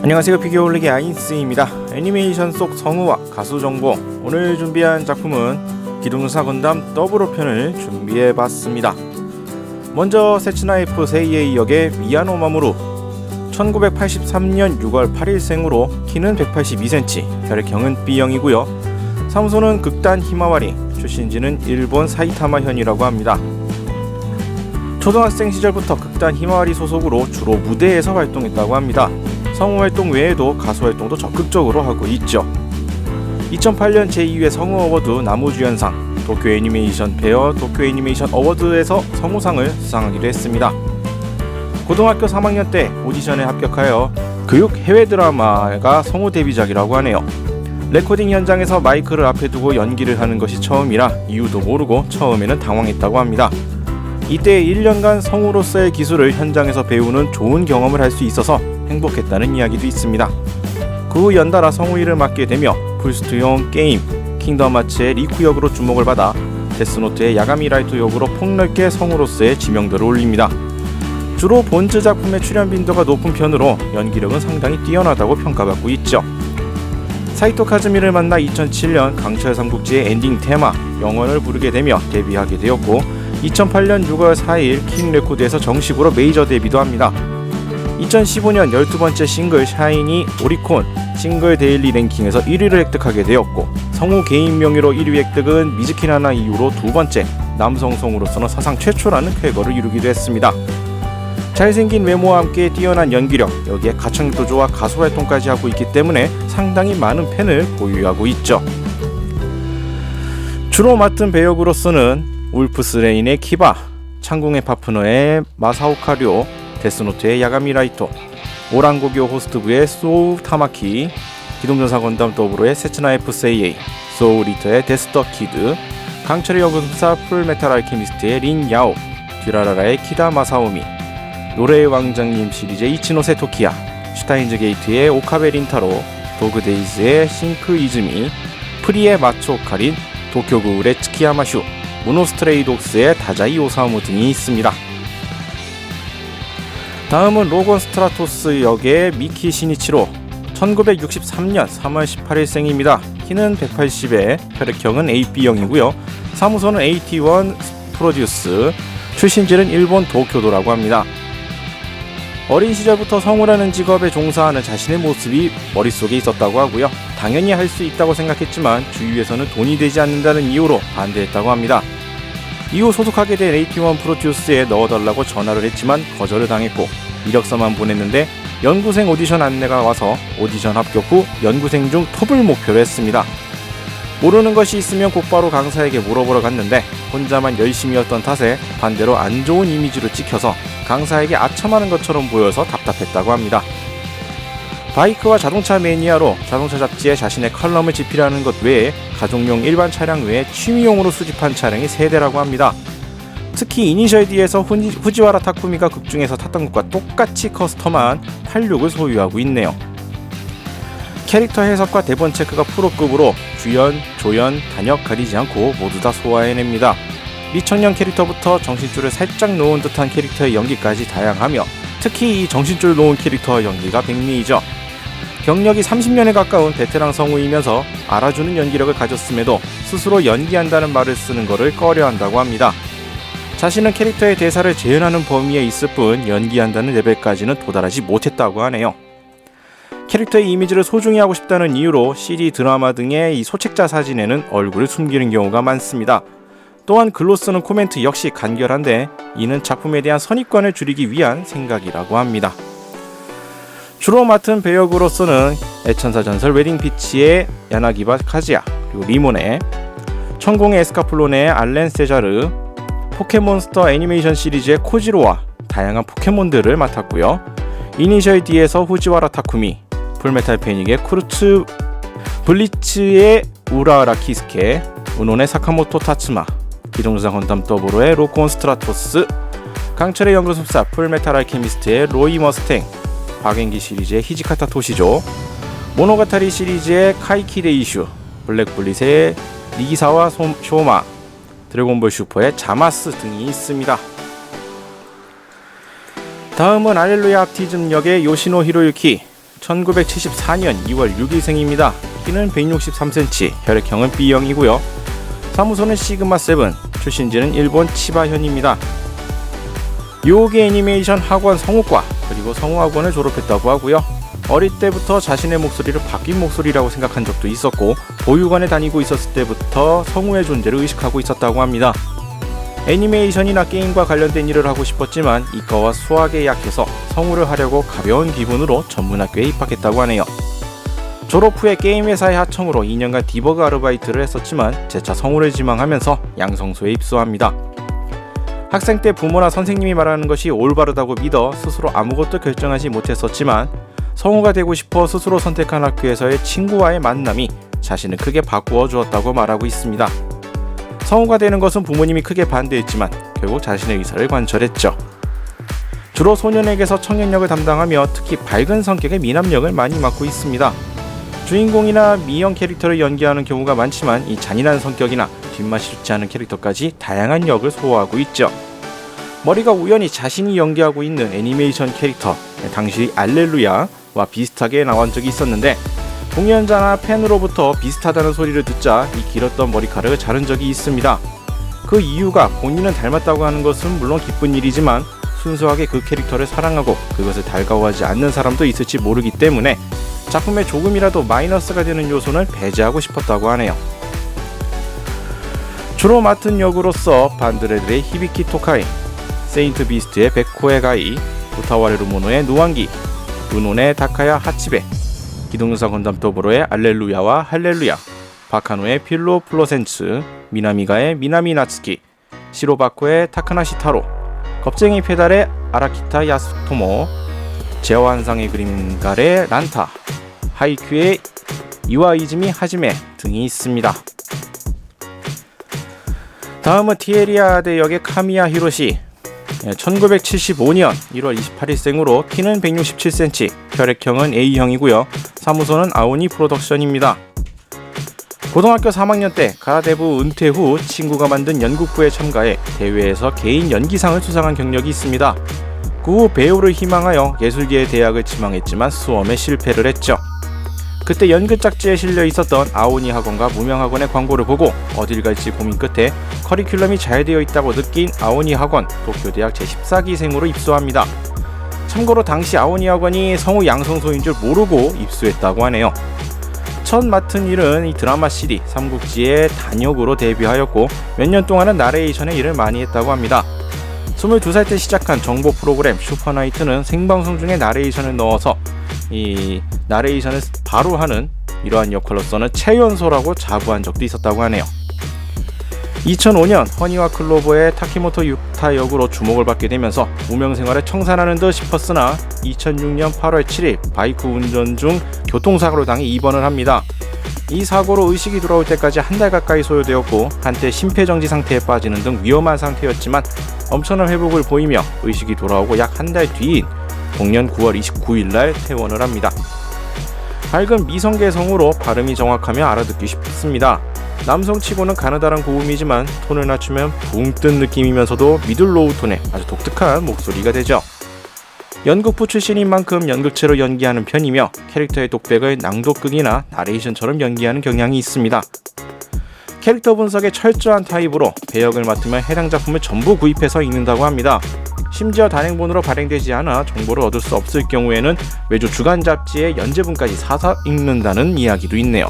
안녕하세요. 피규어 올리기 아인스입니다. 애니메이션 속 성우와 가수 정보, 오늘 준비한 작품은 기동전사 건담 더블 편을 준비해봤습니다. 먼저 세츠나 F 세이에이 역의 미야노 마모루, 1983년 6월 8일생으로 키는 182cm, 혈액형은 B형이고요. 사무소는 극단 히마와리, 출신지는 일본 사이타마현이라고 합니다. 초등학생 시절부터 극단 히마와리 소속으로 주로 무대에서 활동했다고 합니다. 성우 활동 외에도 가수 활동도 적극적으로 하고 있죠. 2008년 제2회 성우 어워드 나무주연상, 도쿄 애니메이션 페어 도쿄 애니메이션 어워드에서 성우상을 수상하기도 했습니다. 고등학교 3학년 때 오디션에 합격하여 교육 해외 드라마가 성우 데뷔작이라고 하네요. 레코딩 현장에서 마이크를 앞에 두고 연기를 하는 것이 처음이라 이유도 모르고 처음에는 당황했다고 합니다. 이때 1년간 성우로서의 기술을 현장에서 배우는 좋은 경험을 할 수 있어서 행복했다는 이야기도 있습니다. 그 후 연달아 성우 일을 맡게 되며 풀스트용 게임, 킹덤 하츠의 리쿠 역으로 주목을 받아 데스노트의 야가미 라이토 역으로 폭넓게 성우로서의 지명도를 올립니다. 주로 본즈 작품의 출연 빈도가 높은 편으로 연기력은 상당히 뛰어나다고 평가받고 있죠. 사이토 카즈미를 만나 2007년 강철 삼국지의 엔딩 테마 영원을 부르게 되며 데뷔하게 되었고, 2008년 6월 4일 킹 레코드에서 정식으로 메이저 데뷔도 합니다. 2015년 12번째 싱글 샤이니 오리콘 싱글 데일리 랭킹에서 1위를 획득하게 되었고, 성우 개인 명의로 1위 획득은 미즈키나나 이후로 두 번째, 남성 성우로서는 사상 최초라는 쾌거를 이루기도 했습니다. 잘생긴 외모와 함께 뛰어난 연기력, 여기에 가창력도 좋아 가수 활동까지 하고 있기 때문에 상당히 많은 팬을 보유하고 있죠. 주로 맡은 배역으로서는 울프스레인의 키바, 창궁의 파프너의 마사오카료, 데스노트의 야가미 라이토, 오랑고교 호스트부의 소우 타마키, 기동전사 건담 더블의 세츠나 F 세이에이, 소우 리터의 데스더 키드, 강철의 연금사 풀메탈 알케미스트의 린 야오, 듀라라라의 키다 마사오미, 노래의 왕장님 시리즈의 이치노세 토키야, 슈타인즈 게이트의 오카베 린타로, 도그데이즈의 싱크 이즈미, 프리의 마초 카린, 도쿄 구울의 츠키야마 슈, 모노스트레이독스의 다자이 오사무 등이 있습니다. 다음은 로건 스트라토스 역의 미키 시니치로, 1963년 3월 18일생입니다. 키는 180에 혈액형은 AB형이고요. 사무소는 AT1 프로듀스, 출신지는 일본 도쿄도라고 합니다. 어린 시절부터 성우라는 직업에 종사하는 자신의 모습이 머릿속에 있었다고 하고요. 당연히 할 수 있다고 생각했지만 주위에서는 돈이 되지 않는다는 이유로 반대했다고 합니다. 이후 소속하게 된 AT1 프로듀스에 넣어달라고 전화를 했지만 거절을 당했고, 이력서만 보냈는데 연구생 오디션 안내가 와서 오디션 합격 후 연구생 중 톱을 목표로 했습니다. 모르는 것이 있으면 곧바로 강사에게 물어보러 갔는데 혼자만 열심히 였던 탓에 반대로 안 좋은 이미지로 찍혀서 강사에게 아첨하는 것처럼 보여서 답답했다고 합니다. 바이크와 자동차 매니아로 자동차 잡지에 자신의 컬럼을 집필하는 것 외에 가족용 일반 차량 외에 취미용으로 수집한 차량이 3대라고 합니다. 특히 이니셜 D에서 후지와라 타쿠미가 극중에서 탔던 것과 똑같이 커스텀한 86을 소유하고 있네요. 캐릭터 해석과 대본 체크가 프로급으로 주연, 조연, 단역 가리지 않고 모두 다 소화해냅니다. 미청년 캐릭터부터 정신줄을 살짝 놓은 듯한 캐릭터의 연기까지 다양하며 특히 이 정신줄 놓은 캐릭터의 연기가 백미이죠. 경력이 30년에 가까운 베테랑 성우이면서 알아주는 연기력을 가졌음에도 스스로 연기한다는 말을 쓰는 것을 꺼려한다고 합니다. 자신은 캐릭터의 대사를 재현하는 범위에 있을 뿐 연기한다는 레벨까지는 도달하지 못했다고 하네요. 캐릭터의 이미지를 소중히 하고 싶다는 이유로 CD, 드라마 등의 이 소책자 사진에는 얼굴을 숨기는 경우가 많습니다. 또한 글로 쓰는 코멘트 역시 간결한데 이는 작품에 대한 선입관을 줄이기 위한 생각이라고 합니다. 주로 맡은 배역으로서는 애천사 전설 웨딩 피치의 야나기바 카즈야, 그리고 리모네, 천공의 에스카플론의 알렌 세자르, 포켓몬스터 애니메이션 시리즈의 코지로와 다양한 포켓몬들을 맡았고요. 이니셜 D에서 후지와라 타쿠미, 풀메탈 패닉의 쿠르츠, 블리츠의 우라라 키스케, 우논의 사카모토 타츠마, 기동전사 건담 더블의 로콘 스트라토스, 강철의 연금술사 풀메탈 알케미스트의 로이 머스탱, 박앤기 시리즈의 히지카타 토시조, 모노가타리 시리즈의 카이키 데이슈, 블랙블릿의 니기사와 쇼마, 드래곤볼 슈퍼의 자마스 등이 있습니다. 다음은 알렐루야 앞티즘 역의 요시노 히로유키, 1974년 2월 6일생입니다. 키는 163cm, 혈액형은 B형이고요. 사무소는 시그마7, 출신지는 일본 치바현입니다. 요기 애니메이션 학원 성우과 그리고 성우학원을 졸업했다고 하고요. 어릴 때부터 자신의 목소리를 바뀐 목소리라고 생각한 적도 있었고 보육원에 다니고 있었을 때부터 성우의 존재를 의식하고 있었다고 합니다. 애니메이션이나 게임과 관련된 일을 하고 싶었지만 이과와 수학에 약해서 성우를 하려고 가벼운 기분으로 전문학교에 입학했다고 하네요. 졸업 후에 게임 회사의 하청으로 2년간 디버그 아르바이트를 했었지만 재차 성우를 지망하면서 양성소에 입소합니다. 학생 때 부모나 선생님이 말하는 것이 올바르다고 믿어 스스로 아무것도 결정하지 못했었지만 성우가 되고 싶어 스스로 선택한 학교에서의 친구와의 만남이 자신을 크게 바꾸어 주었다고 말하고 있습니다. 성우가 되는 것은 부모님이 크게 반대했지만 결국 자신의 의사를 관철했죠. 주로 소년에게서 청년 역을 담당하며 특히 밝은 성격의 미남 역을 많이 맡고 있습니다. 주인공이나 미형 캐릭터를 연기하는 경우가 많지만 이 잔인한 성격이나 뒷맛이 좋지 않은 캐릭터까지 다양한 역을 소화하고 있죠. 머리가 우연히 자신이 연기하고 있는 애니메이션 캐릭터 당시 알렐루야와 비슷하게 나온 적이 있었는데 공연자나 팬으로부터 비슷하다는 소리를 듣자 이 길었던 머리카락을 자른 적이 있습니다. 그 이유가 본인은 닮았다고 하는 것은 물론 기쁜 일이지만 순수하게 그 캐릭터를 사랑하고 그것을 달가워하지 않는 사람도 있을지 모르기 때문에 작품에 조금이라도 마이너스가 되는 요소는 배제하고 싶었다고 하네요. 주로 맡은 역으로서 반드레드의 히비키 토카이, 세인트 비스트의 베코의 가이, 우타와레 루모노의 누왕기, 은혼의 다카야 하치베, 기동유사 건담 더보로의 알렐루야와 할렐루야, 바카노의 필로 플로센츠, 미나미가의 미나미 나츠키, 시로바코의 타카나시 타로, 겁쟁이 페달의 아라키타 야스토모, 제어환상의 그림갈의 란타, 하이큐의 이와이즈미 하지메 등이 있습니다. 다음은 티에리아데 역의 카미야 히로시. 1975년 1월 28일생으로 키는 167cm, 혈액형은 A형이고요. 사무소는 아오니 프로덕션입니다. 고등학교 3학년 때 가라데부 은퇴 후 친구가 만든 연극부에 참가해 대회에서 개인 연기상을 수상한 경력이 있습니다. 그 후 배우를 희망하여 예술계의 대학을 지망했지만 수험에 실패를 했죠. 그때 연극 잡지에 실려 있었던 아오니 학원과 무명학원의 광고를 보고 어딜 갈지 고민 끝에 커리큘럼이 잘 되어 있다고 느낀 아오니 학원 도쿄대학 제14기생으로 입소합니다. 참고로 당시 아오니 학원이 성우 양성소인 줄 모르고 입소했다고 하네요. 첫 맡은 일은 이 드라마 CD 삼국지의 단역으로 데뷔하였고 몇 년 동안은 나레이션의 일을 많이 했다고 합니다. 22살 때 시작한 정보 프로그램 슈퍼나이트는 생방송 중에 나레이션을 넣어서 이 나레이션을 바로 하는 이러한 역할로서는 최연소라고 자부한 적도 있었다고 하네요. 2005년 허니와 클로버의 타키모토 유타 역으로 주목을 받게 되면서 무명생활을 청산하는 듯 싶었으나 2006년 8월 7일 바이크 운전 중 교통사고로 당해 입원을 합니다. 이 사고로 의식이 돌아올 때까지 한 달 가까이 소요되었고 한때 심폐정지 상태에 빠지는 등 위험한 상태였지만 엄청난 회복을 보이며 의식이 돌아오고 약 한 달 뒤인 동년 9월 29일 날 퇴원을 합니다. 밝은 미성계성으로 발음이 정확하며 알아듣기 쉽습니다. 남성치고는 가느다란 고음이지만 톤을 낮추면 붕 뜬 느낌이면서도 미들 로우 톤의 아주 독특한 목소리가 되죠. 연극부 출신인 만큼 연극체로 연기하는 편이며 캐릭터의 독백을 낭독극이나 나레이션처럼 연기하는 경향이 있습니다. 캐릭터 분석에 철저한 타입으로 배역을 맡으면 해당 작품을 전부 구입해서 읽는다고 합니다. 심지어 단행본으로 발행되지 않아 정보를 얻을 수 없을 경우에는 매주 주간 잡지의 연재분까지 사서 읽는다는 이야기도 있네요.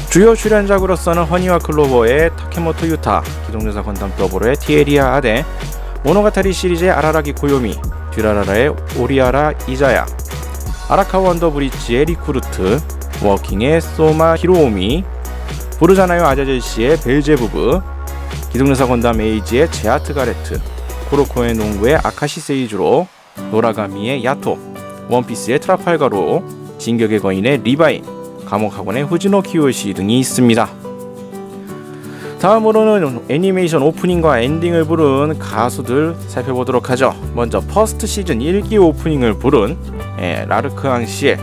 주요 출연작으로서는 허니와 클로버의 타케모토 유타, 기동유사 건담 더보로의 티에리아 아데, 모노가타리 시리즈의 아라라기 고요미, 듀라라라의 오리아라 이자야, 아라카 원더 브릿지의 리쿠르트, 워킹의 소마 히로오미, 부르자나요 아자젤시의 벨제부브, 기동유사 건담 에이지의 제아트 가레트, 코로코의 농구의 아카시 세이주로, 노라가미의 야토, 원피스의 트라팔가로, 진격의 거인의 리바인, 감옥학원의 후지노 키요시 등이 있습니다. 다음으로는 애니메이션 오프닝과 엔딩을 부른 가수들 살펴보도록 하죠. 먼저 퍼스트 시즌 1기 오프닝을 부른 라르크앙 씨의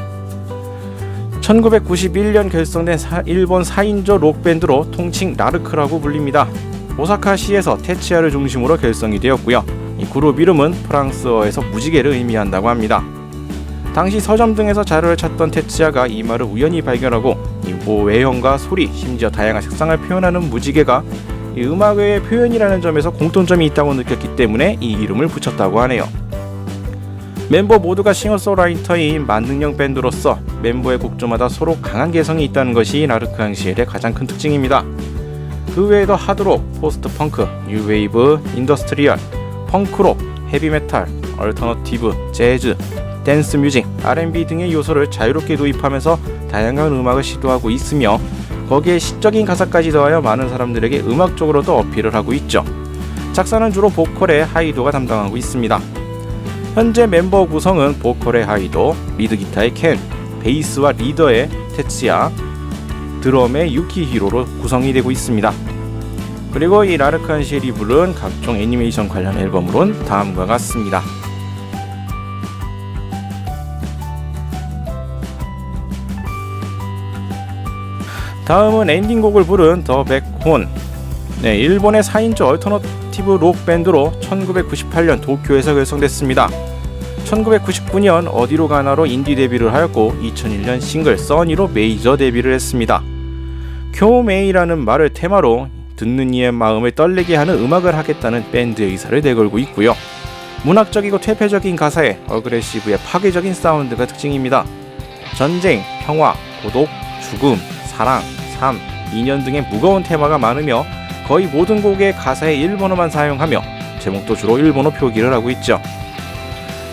1991년 결성된 일본 4인조 록밴드로 통칭 라르크라고 불립니다. 오사카시에서 테치아를 중심으로 결성이 되었고요. 이 그룹 이름은 프랑스어에서 무지개를 의미한다고 합니다. 당시 서점 등에서 자료를 찾던 테츠야가 이 말을 우연히 발견하고 이 외형과 소리, 심지어 다양한 색상을 표현하는 무지개가 이 음악의 표현이라는 점에서 공통점이 있다고 느꼈기 때문에 이 이름을 붙였다고 하네요. 멤버 모두가 싱어송라이터인 만능형 밴드로서 멤버의 곡조마다 서로 강한 개성이 있다는 것이 라르크앙시엘의 가장 큰 특징입니다. 그 외에도 하드록, 포스트-펑크, 뉴웨이브, 인더스트리얼, 펑크록, 헤비메탈, 얼터너티브, 재즈, 댄스 뮤직, R&B 등의 요소를 자유롭게 도입하면서 다양한 음악을 시도하고 있으며 거기에 시적인 가사까지 더하여 많은 사람들에게 음악적으로도 어필을 하고 있죠. 작사는 주로 보컬의 하이도가 담당하고 있습니다. 현재 멤버 구성은 보컬의 하이도, 리드 기타의 켄, 베이스와 리더의 테츠야, 드럼의 유키히로로 구성이 되고 있습니다. 그리고 이 라르크앙시엘이 부른 각종 애니메이션 관련 앨범으론 다음과 같습니다. 다음은 엔딩곡을 부른 더 백혼. 일본의 4인조 얼터너티브 록 밴드로 1998년 도쿄에서 결성됐습니다. 1999년 어디로 가나로 인디 데뷔를 하였고 2001년 싱글 써니로 메이저 데뷔를 했습니다. 교메이라는 말을 테마로 듣는 이의 마음을 떨리게 하는 음악을 하겠다는 밴드의 의사를 내걸고 있고요. 문학적이고 퇴폐적인 가사에 어그레시브의 파괴적인 사운드가 특징입니다. 전쟁, 평화, 고독, 죽음, 사랑, 삶, 인연 등의 무거운 테마가 많으며 거의 모든 곡의 가사에 일본어만 사용하며 제목도 주로 일본어 표기를 하고 있죠.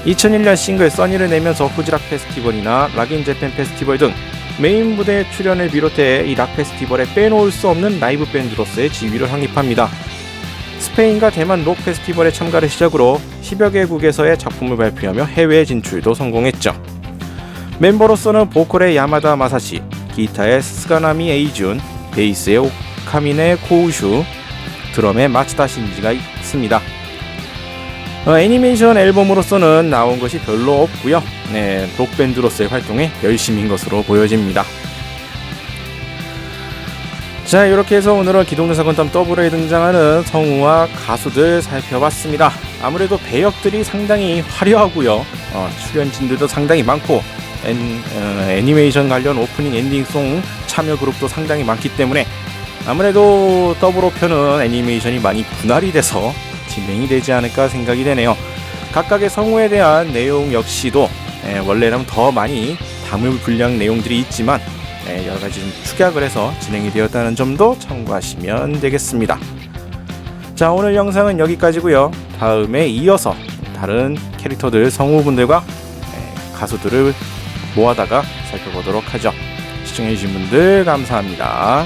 2001년 싱글 써니를 내면서 후지락 페스티벌이나 락인 재팬 페스티벌 등 메인 무대 출연을 비롯해 이 락 페스티벌에 빼놓을 수 없는 라이브 밴드로서의 지위를 확립합니다. 스페인과 대만 록 페스티벌에 참가를 시작으로 10여 개국에서의 작품을 발표하며 해외 진출도 성공했죠. 멤버로서는 보컬의 야마다 마사시, 기타의 스가나미 에이준, 베이스의 오카미네 코우슈, 드럼의 마츠다 신지가 있습니다. 애니메이션 앨범으로서는 나온 것이 별로 없고요. 록밴드로서의 활동에 열심인 것으로 보여집니다. 자, 이렇게 해서 오늘은 기동대사 건담 더블에 등장하는 성우와 가수들 살펴봤습니다. 아무래도 배역들이 상당히 화려하고요. 출연진들도 상당히 많고 애니메이션 관련 오프닝 엔딩송 참여 그룹도 상당히 많기 때문에 아무래도 더블 5편은 애니메이션이 많이 분할이 돼서 진행이 되지 않을까 생각이 되네요. 각각의 성우에 대한 내용 역시도 원래는 더 많이 담을 분량 내용들이 있지만 여러가지 좀 축약을 해서 진행이 되었다는 점도 참고하시면 되겠습니다. 자, 오늘 영상은 여기까지고요. 다음에 이어서 다른 캐릭터들 성우분들과 가수들을 모아다가 살펴보도록 하죠. 시청해주신 분들 감사합니다.